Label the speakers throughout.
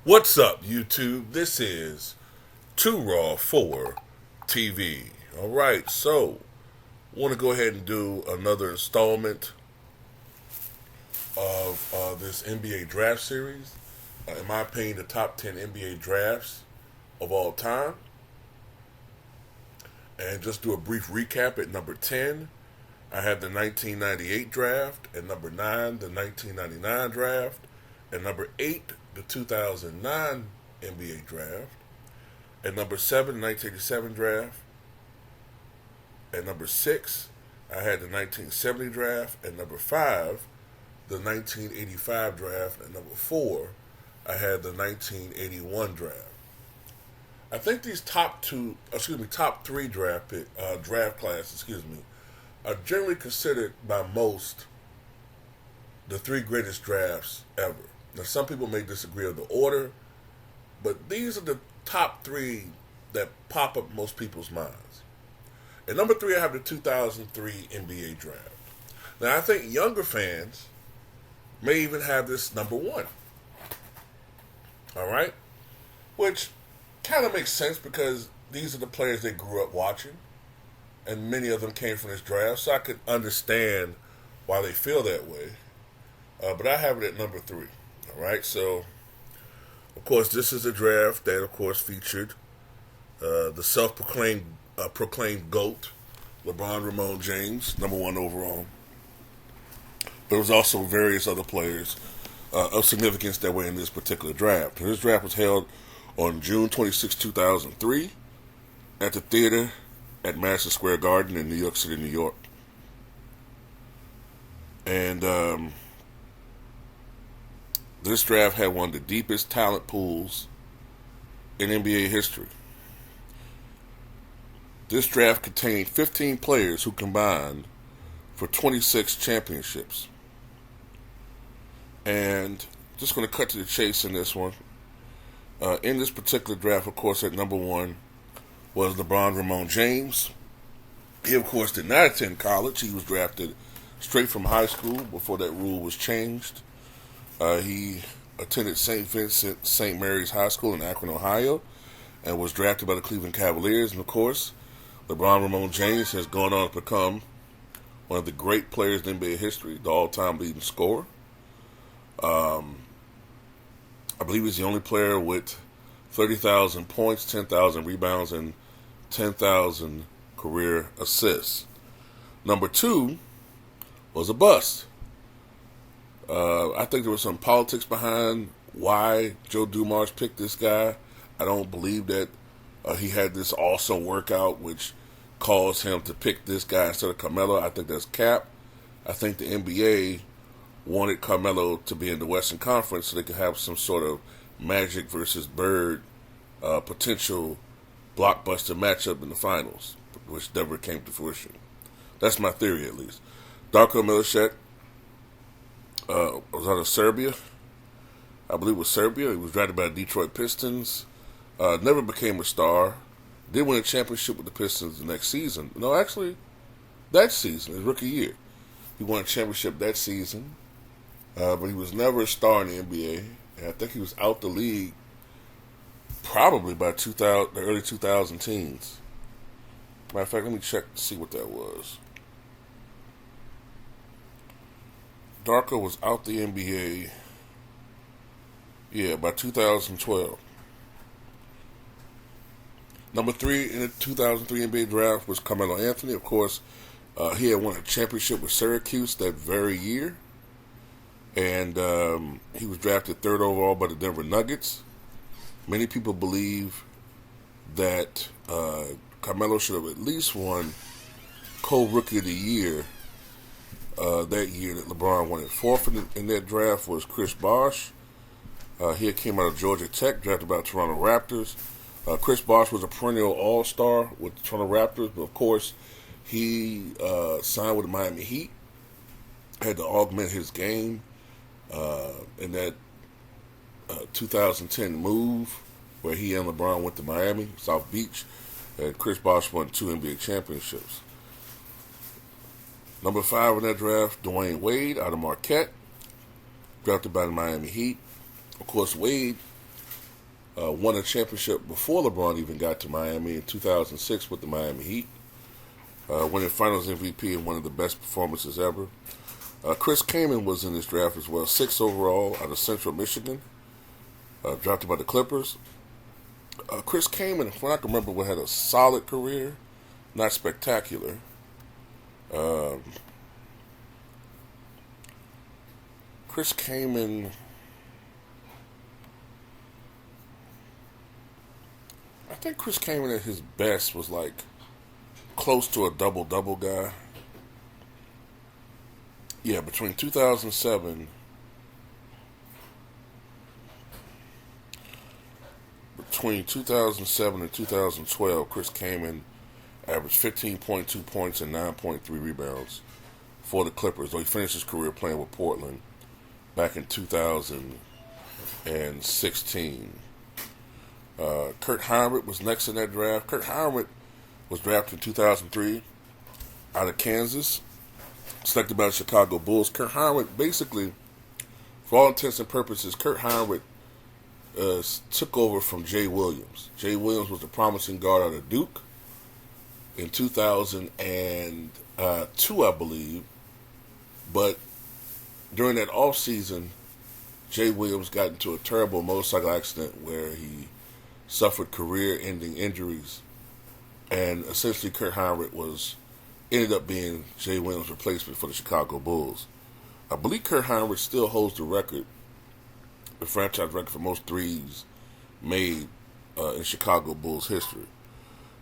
Speaker 1: What's up, YouTube? This is Too Raw for TV. All right, so want to go ahead and do another installment of this NBA draft series. In my opinion, the top 10 NBA drafts of all time. And just do a brief recap at number 10. I had the 1998 draft. At number 9, the 1999 draft. At number 8, the 2009 NBA draft. At number 7, the 1987 draft. At number 6, I had the 1970 draft. At number 5, the 1985 draft. At number 4, I had the 1981 draft. I think these top three draft classes, are generally considered by most the three greatest drafts ever. Now, some people may disagree on the order, but these are the top three that pop up in most people's minds. At number 3, I have the 2003 NBA draft. Now, I think younger fans may even have this number 1. All right? Which kind of makes sense because these are the players they grew up watching, and many of them came from this draft, so I could understand why they feel that way. But I have it at number 3. All right, so of course this is a draft that, of course, featured the proclaimed GOAT, LeBron Ramon James, number 1 overall. There was also various other players of significance that were in this particular draft. This draft was held on June 26, 2003, at the theater at Madison Square Garden in New York City, New York. And this draft had one of the deepest talent pools in NBA history. This draft contained 15 players who combined for 26 championships. And just going to cut to the chase in this one. In this particular draft, of course, at number 1 was LeBron Ramon James. He, of course, did not attend college. He was drafted straight from high school before that rule was changed. He attended St. Vincent St. Mary's High School in Akron, Ohio, and was drafted by the Cleveland Cavaliers. And, of course, LeBron Ramon James has gone on to become one of the great players in NBA history, the all-time leading scorer. I believe he's the only player with 30,000 points, 10,000 rebounds, and 10,000 career assists. Number 2 was a bust. I think there was some politics behind why Joe Dumars picked this guy. I don't believe that he had this awesome workout which caused him to pick this guy instead of Carmelo. I think that's cap. I think the NBA wanted Carmelo to be in the Western Conference so they could have some sort of Magic versus Bird potential blockbuster matchup in the finals, which never came to fruition. That's my theory, at least. Darko Milicic was out of Serbia. I believe it was Serbia. He was drafted by the Detroit Pistons. Never became a star. Did win a championship with the Pistons the next season. No, actually, that season, his rookie year. He won a championship that season. But he was never a star in the NBA. And I think he was out the league probably by the early 2000 teens. Matter of fact, let me check to see what that was. Darko was out the NBA, by 2012. Number 3 in the 2003 NBA draft was Carmelo Anthony. Of course, he had won a championship with Syracuse that very year. And he was drafted 3rd overall by the Denver Nuggets. Many people believe that Carmelo should have at least won co-rookie of the year that year that LeBron won it. 4th in that draft was Chris Bosh. He came out of Georgia Tech, drafted by the Toronto Raptors. Chris Bosh was a perennial all-star with the Toronto Raptors, but of course he signed with the Miami Heat, had to augment his game. In that 2010 move where he and LeBron went to Miami, South Beach, and Chris Bosh won 2 NBA championships. Number 5 in that draft, Dwayne Wade out of Marquette, drafted by the Miami Heat. Of course, Wade Won a championship before LeBron even got to Miami in 2006 with the Miami Heat. Winning Finals MVP and one of the best performances ever. Chris Kaman was in this draft as well, 6th overall out of Central Michigan, drafted by the Clippers. Chris Kaman, from what I can remember, had a solid career, not spectacular. Chris Kaman, I think Chris Kaman at his best was like close to a double-double guy. Yeah, between 2007 and 2012, Chris Kaman averaged 15.2 points and 9.3 rebounds for the Clippers, though he finished his career playing with Portland back in 2016. Kurt Heinrich was next in that draft. Kurt Heinrich was drafted in 2003 out of Kansas, selected by the Chicago Bulls. Kurt Heinrich, basically, for all intents and purposes, Kurt Heinrich took over from Jay Williams. Jay Williams was the promising guard out of Duke in 2002, I believe. But during that offseason, Jay Williams got into a terrible motorcycle accident where he suffered career-ending injuries. And essentially, Kurt Heinrich ended up being Jay Williams' replacement for the Chicago Bulls. I believe Kurt Heinrich still holds the franchise record for most threes made in Chicago Bulls history.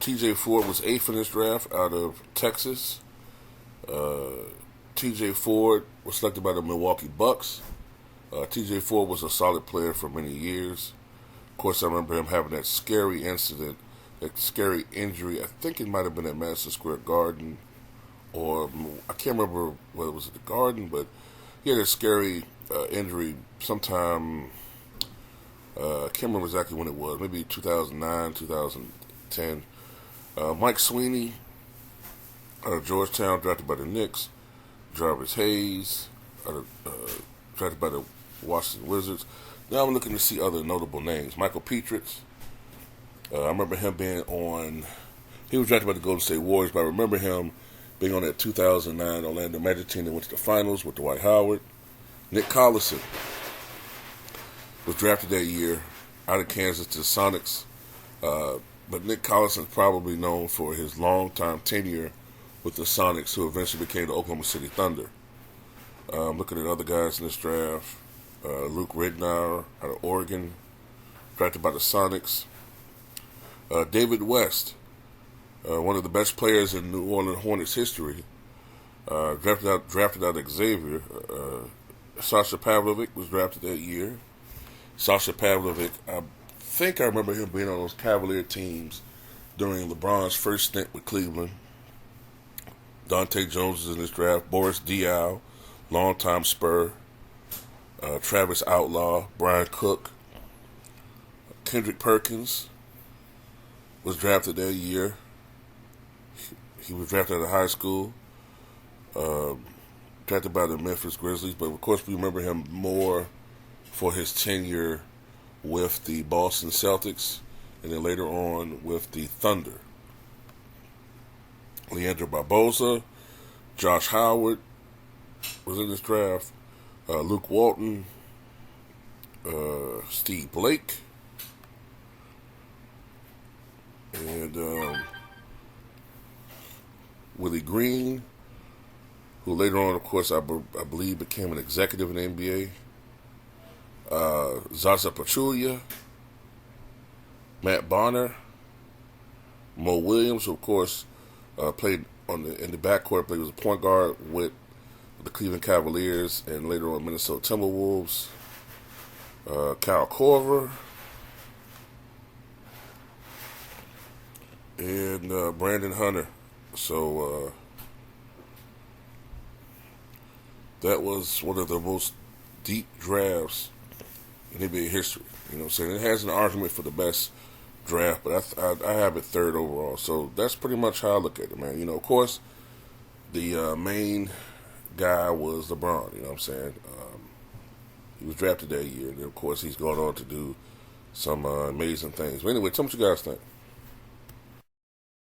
Speaker 1: T.J. Ford was 8th in this draft out of Texas. T.J. Ford was selected by the Milwaukee Bucks. T.J. Ford was a solid player for many years. Of course, I remember him having that scary incident, that scary injury. I think it might have been at Madison Square Garden, or I can't remember whether it was at the Garden, but he had a scary injury sometime. I can't remember exactly when it was, maybe 2009, 2010. Mike Sweeney out of Georgetown, drafted by the Knicks. Jarvis Hayes, drafted by the Washington Wizards. Now I'm looking to see other notable names. Michael Pietrich. I remember him being on. He was drafted by the Golden State Warriors, but I remember him being on that 2009 Orlando Magic team that went to the finals with Dwight Howard. Nick Collison was drafted that year out of Kansas to the Sonics. But Nick Collison is probably known for his long-time tenure with the Sonics, who eventually became the Oklahoma City Thunder. Looking at other guys in this draft, Luke Ridnour out of Oregon, drafted by the Sonics. David West, one of the best players in New Orleans Hornets history, drafted out of Xavier. Sasha Pavlovic was drafted that year. Sasha Pavlovic, I think I remember him being on those Cavalier teams during LeBron's first stint with Cleveland. Dante Jones is in this draft. Boris Diaw, longtime Spur. Travis Outlaw, Brian Cook. Kendrick Perkins was drafted that year. He was drafted out of high school. Drafted by the Memphis Grizzlies, but of course we remember him more for his tenure with the Boston Celtics, and then later on with the Thunder. Leandro Barbosa, Josh Howard was in this draft. Luke Walton, Steve Blake, and Willie Green, who later on, of course, I believe became an executive in the NBA. Zaza Pachulia, Matt Bonner, Mo Williams, who of course played in the backcourt, played as a point guard with the Cleveland Cavaliers and later on Minnesota Timberwolves. Kyle Korver, and Brandon Hunter. So that was one of the most deep drafts in NBA history. You know what I'm saying? It has an argument for the best draft, but I have it 3rd overall. So that's pretty much how I look at it, man. You know, of course, the main guy was LeBron. You know what I'm saying? He was drafted that year, and then, of course, he's gone on to do some amazing things. But anyway, tell me what you guys think.